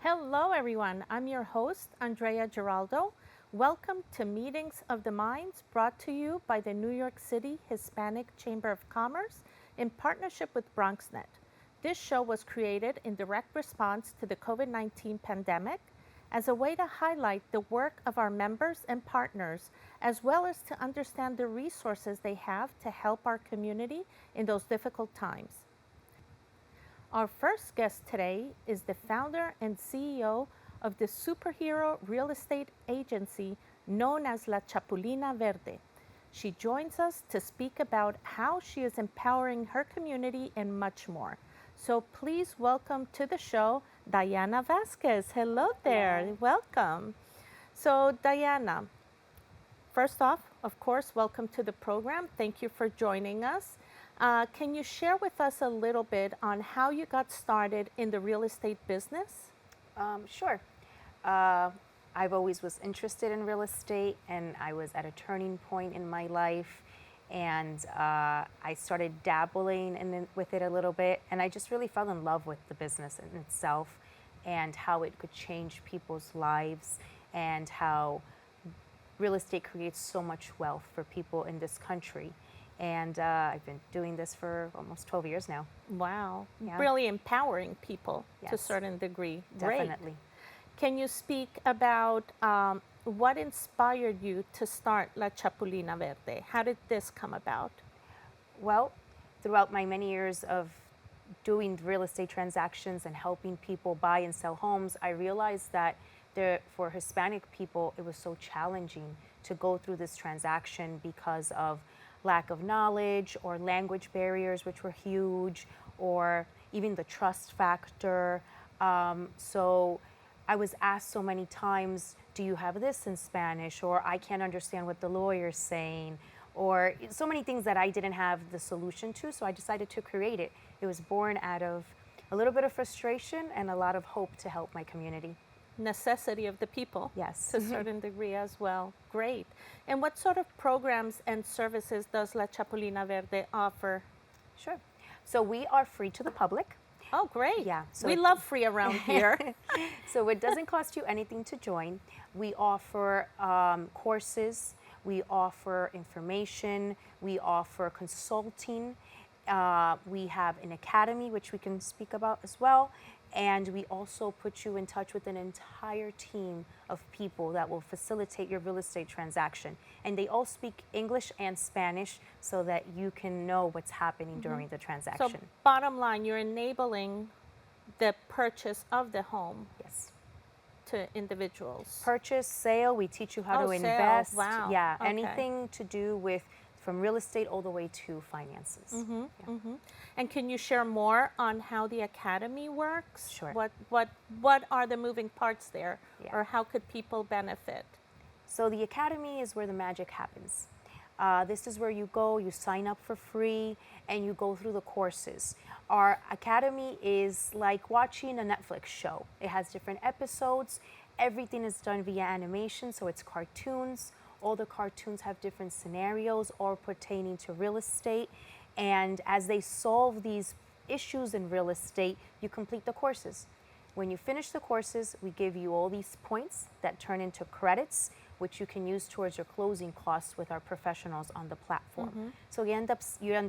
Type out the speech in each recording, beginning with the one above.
Hello, everyone. I'm your host, Andrea Giraldo. Welcome to Meetings of the Minds, brought to you by the New York City Hispanic Chamber of Commerce in partnership with BronxNet. This show was created in direct response to the COVID-19 pandemic as a way to highlight the work of our members and partners, as well as to understand the resources they have to help our community in those difficult times. Our first guest today is the founder and CEO of the superhero real estate agency known as La Chapulina Verde. She joins us to speak about how she is empowering her community and much more. So please welcome to the show, Diana Vasquez. Hello there. Hello. Welcome. So Diana, first off, of course, welcome to the program. Thank you for joining us. Can you share with us a little bit on how you got started in the real estate business? Sure. I've always was interested in real estate, and I was at a turning point in my life, and I started dabbling with it a little bit, and I just really fell in love with the business in itself and how it could change people's lives and how real estate creates so much wealth for people in this country. And I've been doing this for almost 12 years now. Wow. Yeah. Really empowering people to a Yes. certain degree. Great. Definitely. Can you speak about what inspired you to start La Chapulina Verde? How did this come about? Well, throughout my many years of doing real estate transactions and helping people buy and sell homes, I realized that for Hispanic people, it was so challenging to go through this transaction because of lack of knowledge or language barriers, which were huge, or even the trust factor. So I was asked so many times, do you have this in Spanish? Or I can't understand what the lawyer's saying, or so many things that I didn't have the solution to. So I decided to create it. It was born out of a little bit of frustration and a lot of hope to help my community. Necessity of the people. Yes. To a certain degree as well. Great. And what sort of programs and services does La Chapulina Verde offer? Sure. So we are free to the public. Oh, great. Yeah. So we love free around here. So it doesn't cost you anything to join. We offer courses. We offer information. We offer consulting. We have an academy, which we can speak about as well. And we also put you in touch with an entire team of people that will facilitate your real estate transaction. And they all speak English and Spanish so that you can know what's happening during the transaction. So bottom line, you're enabling the purchase of the home. Yes. To individuals. Purchase, sale, we teach you how to sale. invest. Wow. Yeah, Okay. anything to do with from real estate all the way to finances. Yeah. And can you share more on how the academy works? Sure. What are the moving parts there, Yeah. or how could people benefit? So the academy is where the magic happens. This is where you go, you sign up for free, and you go through the courses. Our academy is like watching a Netflix show. It has different episodes. Everything is done via animation, so it's cartoons. All the cartoons have different scenarios all pertaining to real estate. And as they solve these issues in real estate, you complete the courses. When you finish the courses, we give you all these points that turn into credits, which you can use towards your closing costs with our professionals on the platform. So you end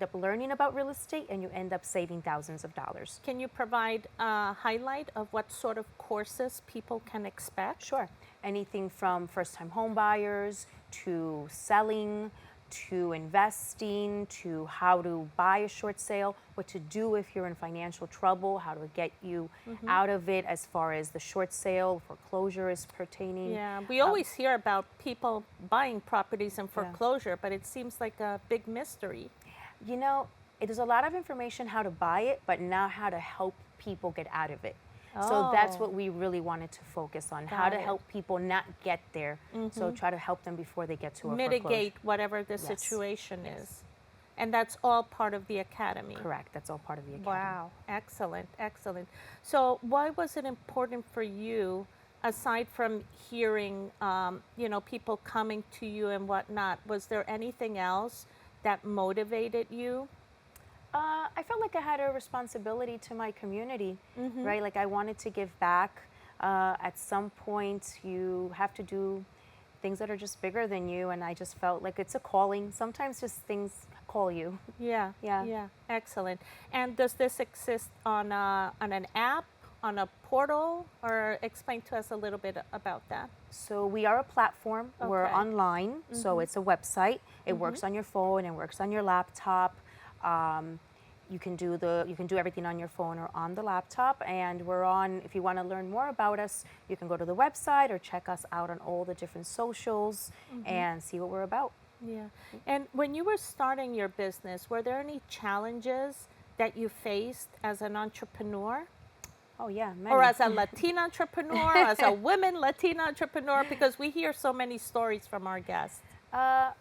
up learning about real estate, and you end up saving thousands of dollars. Can you provide a highlight of what sort of courses people can expect? Sure. Anything from first-time home buyers to selling, to investing, to how to buy a short sale, what to do if you're in financial trouble, how to get you out of it as far as the short sale, foreclosure is pertaining. Yeah, we always hear about people buying properties in foreclosure, but it seems like a big mystery. You know, there's a lot of information how to buy it, but now how to help people get out of it. So that's what we really wanted to focus on, how to help people not get there. So try to help them before they get to a Mitigate foreclosure. whatever the situation is. And that's all part of the academy. Correct, that's all part of the academy. Wow, excellent, excellent. So why was it important for you, aside from hearing, people coming to you and whatnot, was there anything else that motivated you? I felt like I had a responsibility to my community, right? Like I wanted to give back. At some point, you have to do things that are just bigger than you, and I just felt like it's a calling. Sometimes just things call you. Yeah. Yeah. Yeah. Excellent. And does this exist on an app, on a portal, or explain to us a little bit about that? So we are a platform. We're Okay. online, so it's a website. It works on your phone. It works on your laptop. You can do everything on your phone or on the laptop. And we're on. If you want to learn more about us, you can go to the website or check us out on all the different socials and see what we're about. Yeah. And when you were starting your business, were there any challenges that you faced as an entrepreneur? Oh yeah, many. Or as a Latina entrepreneur, as a women Latina entrepreneur? Because we hear so many stories from our guests.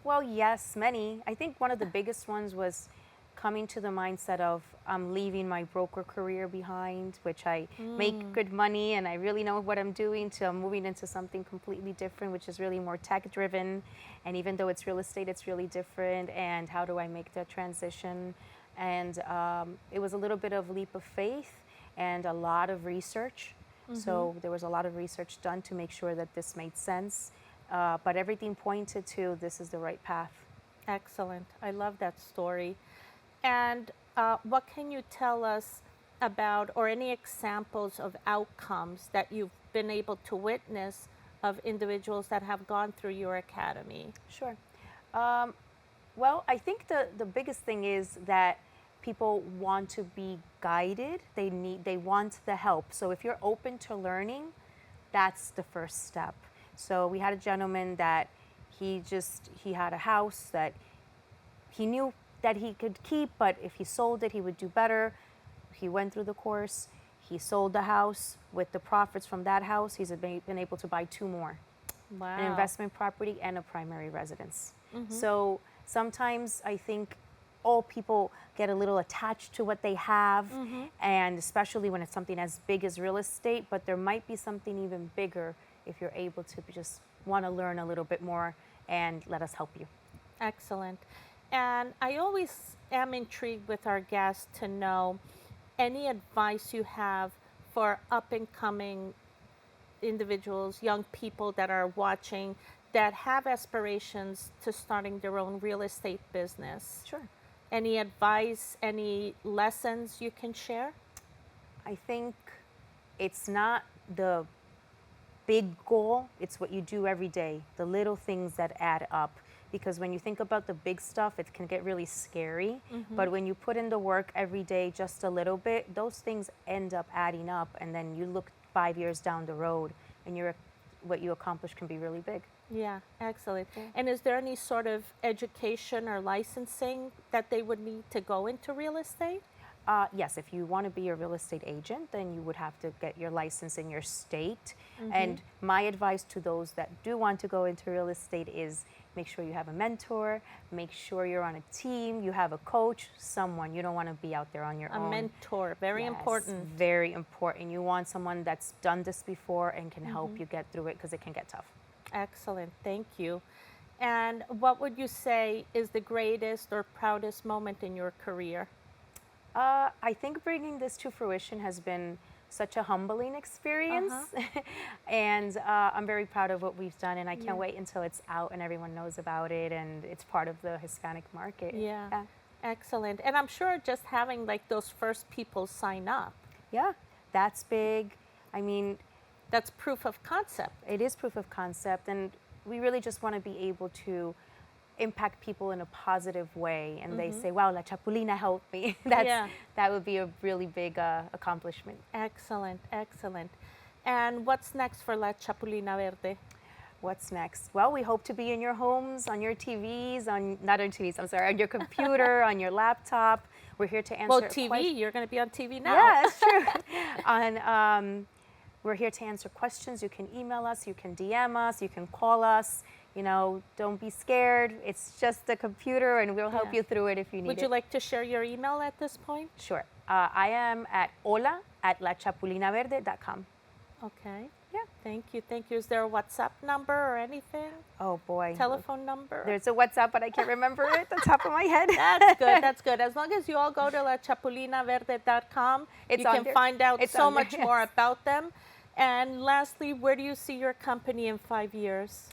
Well, yes, many. I think one of the biggest ones was coming to the mindset of I'm leaving my broker career behind, which I make good money and I really know what I'm doing, to I'm moving into something completely different, which is really more tech driven. And even though it's real estate, it's really different. And how do I make that transition? And it was a little bit of leap of faith and a lot of research. So there was a lot of research done to make sure that this made sense. But everything pointed to this is the right path. Excellent. I love that story. And what can you tell us about, or any examples of outcomes that you've been able to witness of individuals that have gone through your academy? Sure. Well, I think the biggest thing is that people want to be guided. They want the help. So if you're open to learning, that's the first step. So we had a gentleman that he had a house that he knew that he could keep, but if he sold it, he would do better. He went through the course. He sold the house. With the profits from that house, he's been able to buy 2 more. Wow. An investment property and a primary residence. So sometimes I think all people get a little attached to what they have, and especially when it's something as big as real estate, but there might be something even bigger if you're able to just want to learn a little bit more and let us help you. Excellent. And I always am intrigued with our guests to know any advice you have for up and coming individuals, young people that are watching, that have aspirations to starting their own real estate business. Sure. Any advice, any lessons you can share? I think it's not the big goal, it's what you do every day, the little things that add up. Because when you think about the big stuff, it can get really scary. But when you put in the work every day, just a little bit, those things end up adding up. And then you look 5 years down the road and what you accomplish can be really big. Yeah, excellent. And is there any sort of education or licensing that they would need to go into real estate? Yes, if you want to be a real estate agent, then you would have to get your license in your state. And my advice to those that do want to go into real estate is make sure you have a mentor, make sure you're on a team, you have a coach, someone. You don't want to be out there on your own. A mentor, very important. Very important. You want someone that's done this before and can help you get through it, because it can get tough. Excellent, thank you. And what would you say is the greatest or proudest moment in your career? I think bringing this to fruition has been such a humbling experience. And I'm very proud of what we've done, and I can't wait until it's out and everyone knows about it and it's part of the Hispanic market. Yeah. Excellent. And I'm sure just having like those first people sign up. Yeah, that's big. I mean, that's proof of concept. It is proof of concept, and we really just want to be able to impact people in a positive way, and they say, wow, La Chapulina helped me. That would be a really big accomplishment. Excellent, excellent. And what's next for La Chapulina Verde? What's next? Well, we hope to be in your homes, on your TVs, not on TVs, I'm sorry, on your computer, on your laptop. We're here to answer TV, you're going to be on TV now. Yeah, that's true. We're here to answer questions. You can email us, you can DM us, you can call us. You know, don't be scared. It's just the computer, and we'll help you through it if you need it. Would you like to share your email at this point? Sure. I am at hola@lachapulinaverde.com. Okay. Yeah. Thank you. Thank you. Is there a WhatsApp number or anything? Oh, boy. Telephone number? There's a WhatsApp, but I can't remember it at the top of my head. That's good. That's good. As long as you all go to lachapulinaverde.com, you can find out so much more about them. And lastly, where do you see your company in 5 years?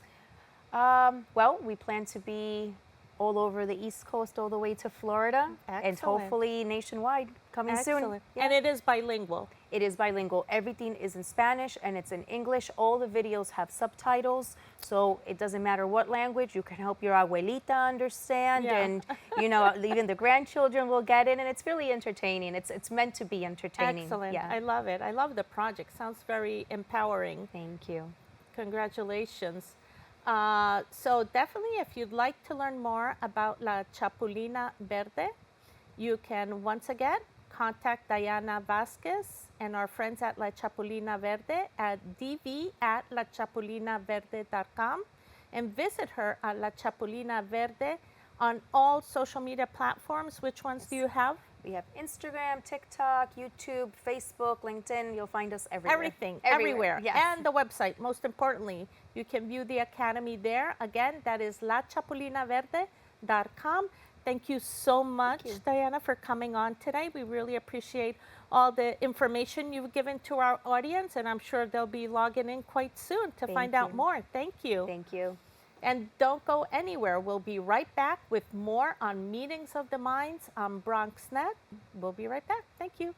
Well, we plan to be all over the East Coast, all the way to Florida, and Excellent. hopefully nationwide coming soon. Excellent. And it is bilingual. It is bilingual. Everything is in Spanish and it's in English. All the videos have subtitles, so it doesn't matter what language. You can help your abuelita understand, Yeah. and even the grandchildren will get it. And it's really entertaining. It's meant to be entertaining. Excellent. Yeah. I love it. I love the project. Sounds very empowering. Thank you. Congratulations. So definitely, if you'd like to learn more about La Chapulina Verde, you can once again contact Diana Vasquez and our friends at La Chapulina Verde at dv@lachapulinaVerde.com, and visit her at La Chapulina Verde on all social media platforms. Which ones do you have? We have Instagram, TikTok, YouTube, Facebook, LinkedIn. You'll find us everywhere. Everything, everywhere. Yes. And the website, most importantly. You can view the academy there. Again, that is lachapulinaVerde.com. Thank you so much, Diana, for coming on today. We really appreciate all the information you've given to our audience, and I'm sure they'll be logging in quite soon to find out more. Thank you. Thank you. And don't go anywhere. We'll be right back with more on Meetings of the Minds on BronxNet. We'll be right back. Thank you.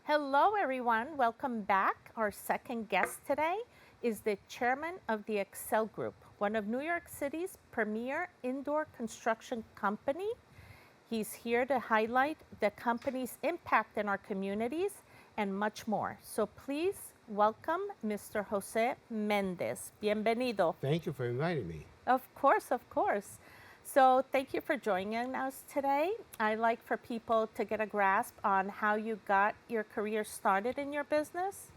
Hello, everyone. Welcome back. Our second guest today is the chairman of the Excel Group, one of New York City's premier indoor construction company. He's here to highlight the company's impact in our communities and much more. So please welcome Mr. Jose Mendez. Bienvenido. Thank you for inviting me. Of course, of course. So thank you for joining us today. I'd like for people to get a grasp on how you got your career started in your business.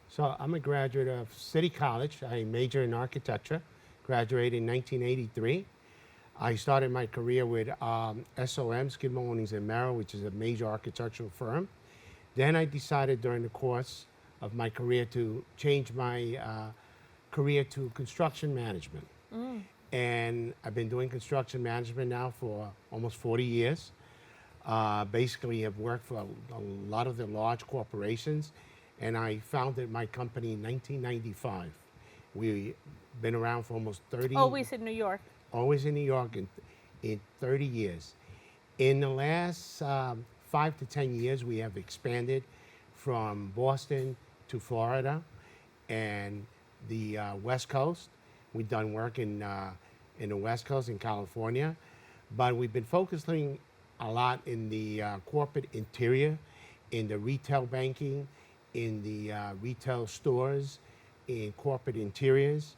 So I'm a graduate of City College. I majored in architecture, graduated in 1983. I started my career with SOM, Skidmore, Owings and Merrill, which is a major architectural firm. Then I decided during the course of my career to change my career to construction management. And I've been doing construction management now for almost 40 years. Basically, I've worked for a lot of the large corporations, and I founded my company in 1995. We've been around for almost 30 Always in New York. Always in New York in 30 years. In the last 5 to 10 years, we have expanded from Boston to Florida and the West Coast. We've done work in the West Coast, in California, but we've been focusing a lot in the corporate interior, in the retail banking, in the retail stores, in corporate interiors.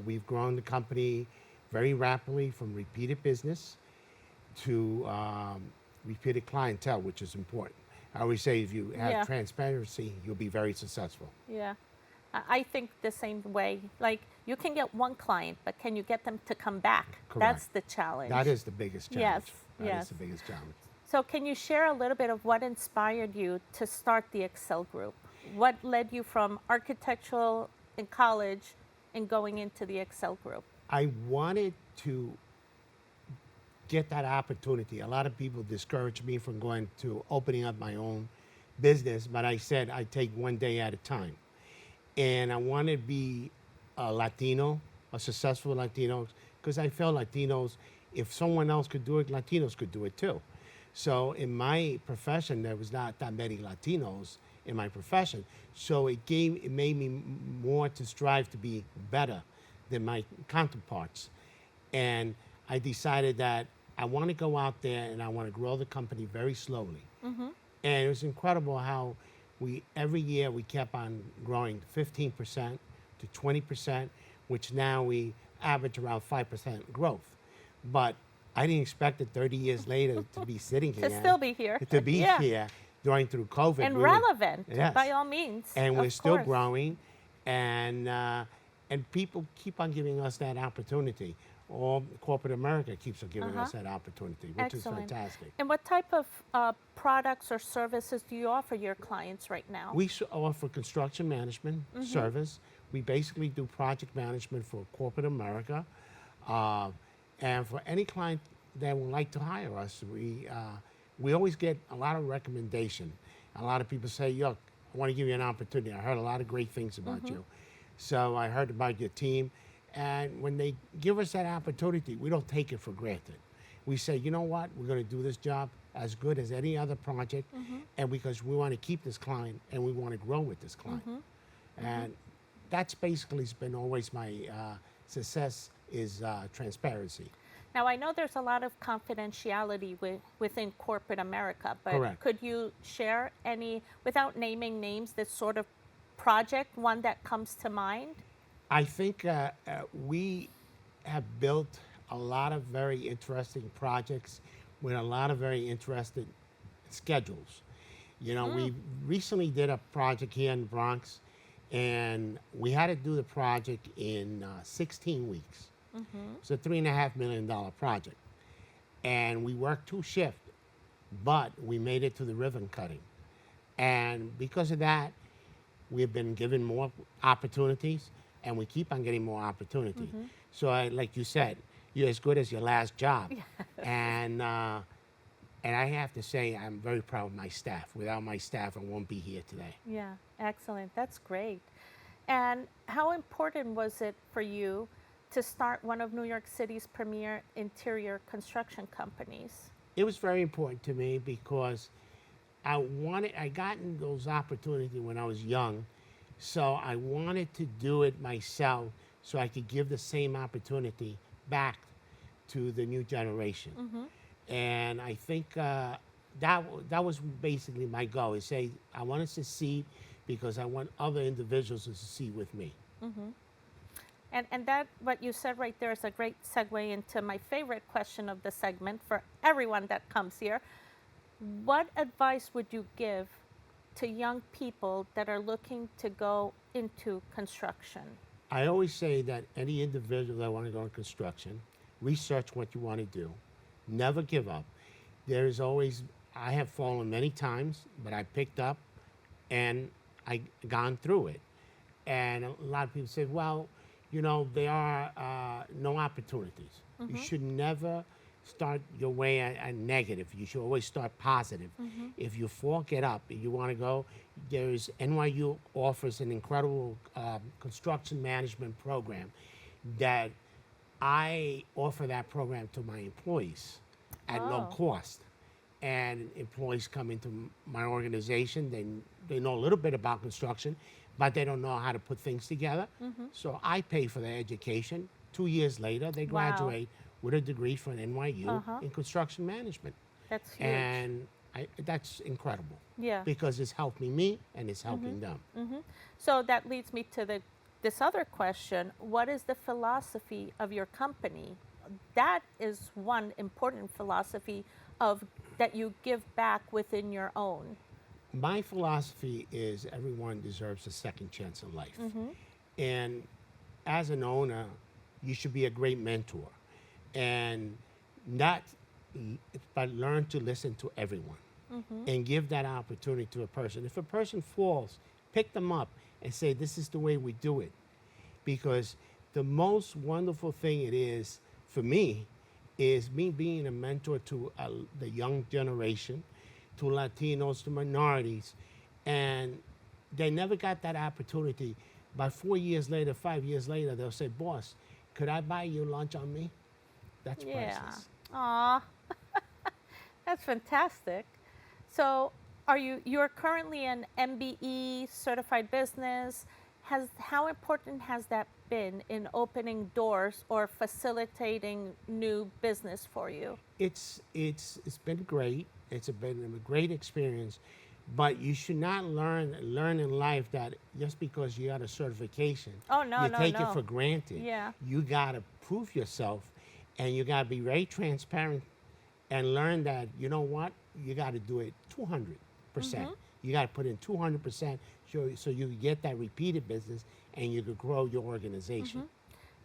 We've grown the company very rapidly from repeated business to repeated clientele, which is important. I always say if you have transparency, you'll be very successful. Yeah. I think the same way. Like you can get one client, but can you get them to come back? That's Correct. the challenge. That is the biggest challenge. Yes, That yes. is the biggest challenge. So can you share a little bit of what inspired you to start the Excel group? What led you from architectural in college and going into the Excel group? I wanted to get that opportunity. A lot of people discouraged me from going to opening up my own business, but I said I take one day at a time. And I want to be a Latino, a successful Latino, because I felt Latinos, if someone else could do it, Latinos could do it too. So in my profession, there was not that many Latinos in my profession. So it made me more to strive to be better than my counterparts. And I decided that I want to go out there and I want to grow the company very slowly. And it was incredible how every year we kept on growing 15% to 20%, which now we average around 5% growth. But I didn't expect it 30 years later to be sitting here. To still be here. To be Yeah. here during through COVID. And We were- relevant, Yes. by all means. and of we're still course. growing, and people keep on giving us that opportunity. All corporate America keeps on giving us that opportunity, which Excellent. is fantastic. And what type of products or services do you offer your clients right now? We offer construction management service. We basically do project management for corporate America, and for any client that would like to hire us, we always get a lot of recommendation. A lot of people say, "Yo, I want to give you an opportunity. I heard a lot of great things about you, so I heard about your team." And when they give us that opportunity, we don't take it for granted. We say, you know what, we're going to do this job as good as any other project, and because we want to keep this client and we want to grow with this client. And that's basically been always my success is transparency. Now, I know there's a lot of confidentiality within corporate America, but Correct. could you share any, without naming names, this sort of project, one that comes to mind? I think we have built a lot of very interesting projects with a lot of very interesting schedules. You know, we recently did a project here in the Bronx, and we had to do the project in 16 weeks. It's a $3.5 million project. And we worked 2 shifts, but we made it to the ribbon cutting. And because of that, we've been given more opportunities, and we keep on getting more opportunity. So like you said, you're as good as your last job. And I have to say, I'm very proud of my staff. Without my staff, I won't be here today. Yeah, excellent. That's great. And how important was it for you to start one of New York City's premier interior construction companies? It was very important to me because I gotten those opportunities when I was young, so I wanted to do it myself so I could give the same opportunity back to the new generation. And I think that was basically my goal, is say I want to succeed because I want other individuals to succeed with me. And that, what you said right there, is a great segue into my favorite question of the segment for everyone that comes here. What advice would you give to young people that are looking to go into construction? I always say that any individual that want to go into construction, research what you want to do. Never give up. There is always, I have fallen many times, but I picked up and I gone through it. And a lot of people say, well, you know, there are no opportunities. You should never start your way at negative. You should always start positive. If you fall, get up. If you want to go, there's NYU offers an incredible construction management program that I offer that program to my employees at no cost. And employees come into my organization, they know a little bit about construction, but they don't know how to put things together. So I pay for their education. 2 years later, they graduate with a degree from NYU in construction management. That's huge. And that's incredible. Yeah. Because it's helping me and it's helping them. So that leads me to this other question. What is the philosophy of your company? That is one important philosophy of that you give back within your own. My philosophy is everyone deserves a second chance in life. And as an owner, you should be a great mentor and not, but learn to listen to everyone and give that opportunity to a person. If a person falls, pick them up and say, this is the way we do it. Because the most wonderful thing it is for me is me being a mentor to the young generation, to Latinos, to minorities, and they never got that opportunity. But 4 years later, 5 years later, they'll say, boss, could I buy you lunch on me? That's priceless. Aw, that's fantastic. So, you're currently an MBE certified business. How important has that been in opening doors or facilitating new business for you? It's been great. It's been a great experience, but you should not learn in life that just because you got a certification, Oh, no, you no, take no. it for granted. Yeah. You got to prove yourself, and you got to be very transparent and learn that, you know what, you got to do it 200%. You got to put in 200% so you get that repeated business and you could grow your organization.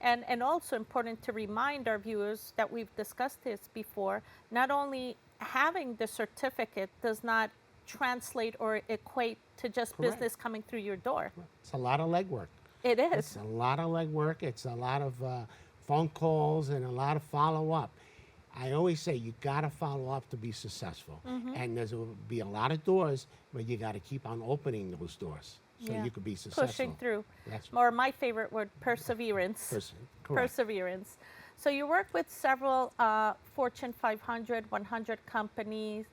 And also important to remind our viewers that we've discussed this before, not only having the certificate does not translate or equate to just Correct. business coming through your door. It's a lot of legwork. It is. It's a lot of legwork. It's a lot of phone calls and a lot of follow-up. I always say you got to follow up to be successful. And will be a lot of doors, but you got to keep on opening those doors so Yeah. you could be successful. Pushing through. That's Or my favorite word, perseverance. correct. Perseverance. So you work with several Fortune 500, 100 companies.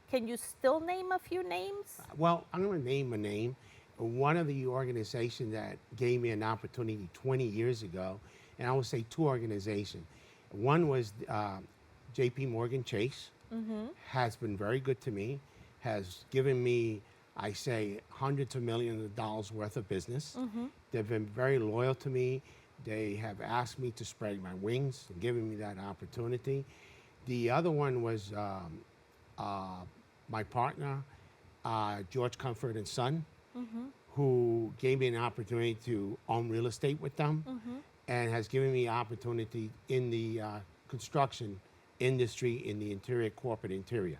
Can you still name a few names? Well, I'm going to name a name. One of the organizations that gave me an opportunity 20 years ago, and I will say two organizations. One was JP Morgan Chase, has been very good to me, has given me, I say, hundreds of millions of dollars worth of business. They've been very loyal to me. They have asked me to spread my wings and given me that opportunity. The other one was my partner, George Comfort and Son, who gave me an opportunity to own real estate with them and has given me opportunity in the construction industry in the interior, corporate interior.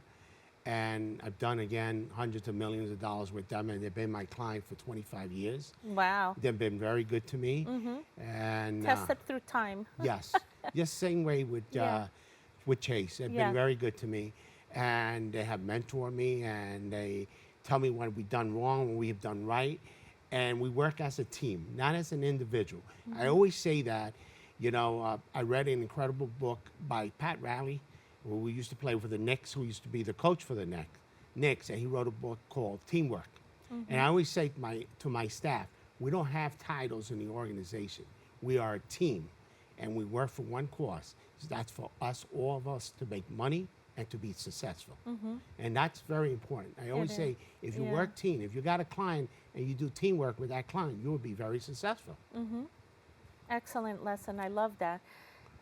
And I've done, again, hundreds of millions of dollars with them, and they've been my client for 25 years. Wow. They've been very good to me. And Tested through time. yes, just same way with Chase. They've been very good to me, and they have mentored me, and they tell me what we've done wrong, what we've done right, and we work as a team, not as an individual. I always say that. You know, I read an incredible book by Pat Riley, who we used to play for the Knicks, who used to be the coach for the Knicks, and he wrote a book called Teamwork. And I always say to my staff, we don't have titles in the organization. We are a team, and we work for one cause. That's for us, all of us, to make money and to be successful. And that's very important. I always say, if you work team, if you got a client and you do teamwork with that client, you will be very successful. Excellent lesson. I love that.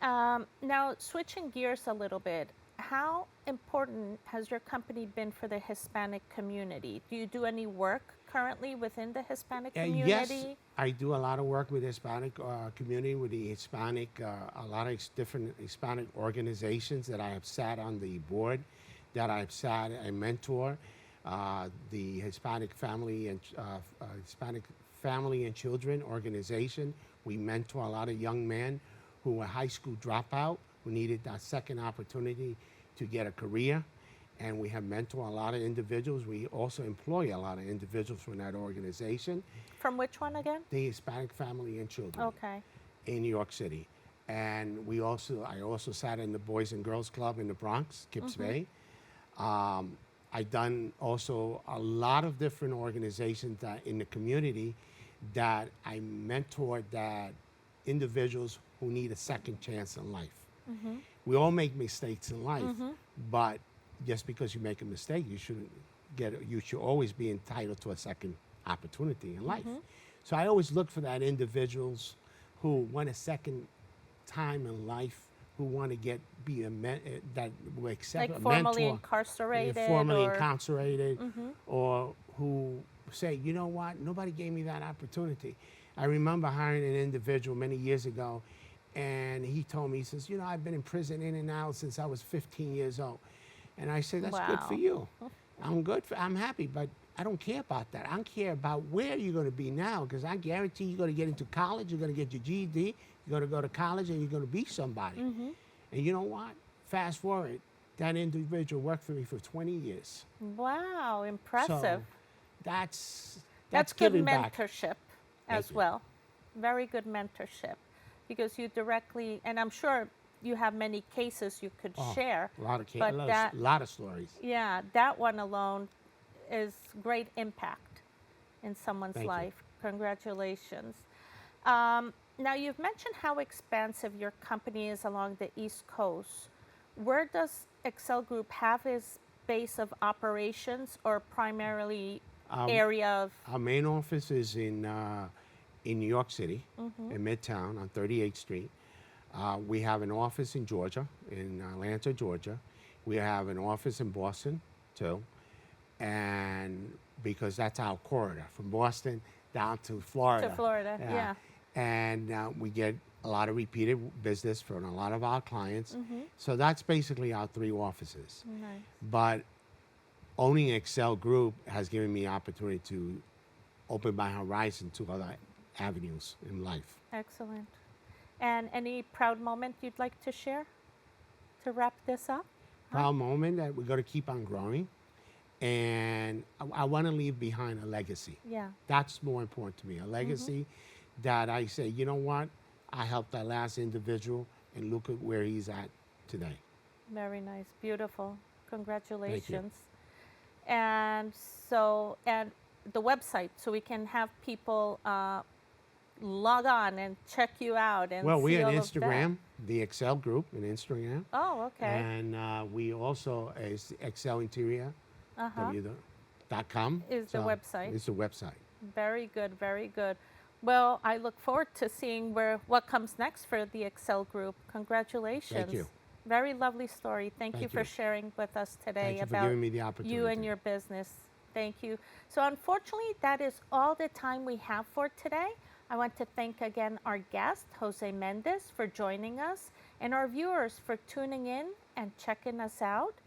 Now, switching gears a little bit, how important has your company been for the Hispanic community? Do you do any work currently within the Hispanic community? Yes, I do a lot of work with the Hispanic community, with the Hispanic, a lot of different Hispanic organizations that I have sat on the board, that I've sat and mentor. The Hispanic Family and Children organization. We mentor a lot of young men who were high school dropout, who needed that second opportunity to get a career. And we have mentored a lot of individuals. We also employ a lot of individuals from that organization. From which one again? The Hispanic Family and Children in New York City. And I also sat in the Boys and Girls Club in the Bronx, Kips Bay. I've done also a lot of different organizations that in the community that I mentored, that individuals who need a second chance in life. We all make mistakes in life, but just because you make a mistake, you should always be entitled to a second opportunity in life. So I always look for that individuals who want a second time in life, who want to that will accept like a formally mentor, incarcerated, formerly or incarcerated, or who say, you know what, nobody gave me that opportunity. I remember hiring an individual many years ago, and he told me, he says, you know, I've been in prison in and out since I was 15 years old. And I said, that's good for Wow. you. I'm happy, but I don't care about that. I care about where you're going to be now, because I guarantee you're going to get into college, you're going to get your GED, you're going to go to college, and you're going to be somebody. And you know what? Fast forward, that individual worked for me for 20 years. Wow, impressive. So that's good giving back. mentorship Thank as you. well. Very good mentorship, because you directly, and I'm sure you have many cases you could share. A lot of but a lot of stories. Yeah, that one alone is great impact in someone's Thank you. life. Congratulations. Now, you've mentioned how expansive your company is along the East Coast. Where does Excel Group have its base of operations, or primarily area of? Our main office is in New York City, in Midtown on 38th Street. We have an office in Georgia, in Atlanta, Georgia. We have an office in Boston, too. And because that's our corridor, from Boston down to Florida. To Florida, yeah. And we get a lot of repeated business from a lot of our clients. So that's basically our 3 offices. Nice. But owning Excel Group has given me opportunity to open my horizon to other avenues in life. Excellent. And any proud moment you'd like to share to wrap this up? Proud moment that we're going to keep on growing. And I want to leave behind a legacy. Yeah. That's more important to me. A legacy that I say, you know what? I helped that last individual, and look at where he's at today. Very nice. Beautiful. Congratulations. And the website, so we can have people log on and check you out and Well, see we're on all of that. Instagram, the Excel Group on Instagram. Oh, okay. And we also is Excel Interior. .com Is the website. It's the website. Very good, very good. Well, I look forward to seeing what comes next for the Excel Group. Congratulations. Thank you. Very lovely story. Thank you Thank for you. sharing with us today Thank you for about giving me the opportunity. you and your business. Thank you. So unfortunately, that is all the time we have for today. I want to thank again our guest, Jose Mendez, for joining us, and our viewers for tuning in and checking us out.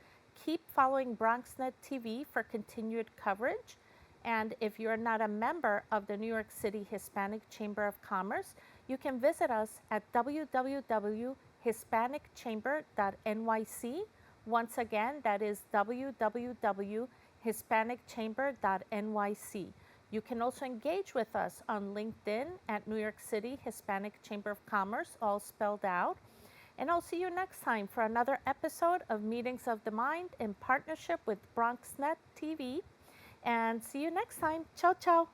Keep following BronxNet TV for continued coverage. And if you're not a member of the New York City Hispanic Chamber of Commerce, you can visit us at www.hispanicchamber.nyc. Once again, that is www.hispanicchamber.nyc. You can also engage with us on LinkedIn at New York City Hispanic Chamber of Commerce, all spelled out. And I'll see you next time for another episode of Meetings of the Mind in partnership with BronxNet TV. And see you next time. Ciao, ciao.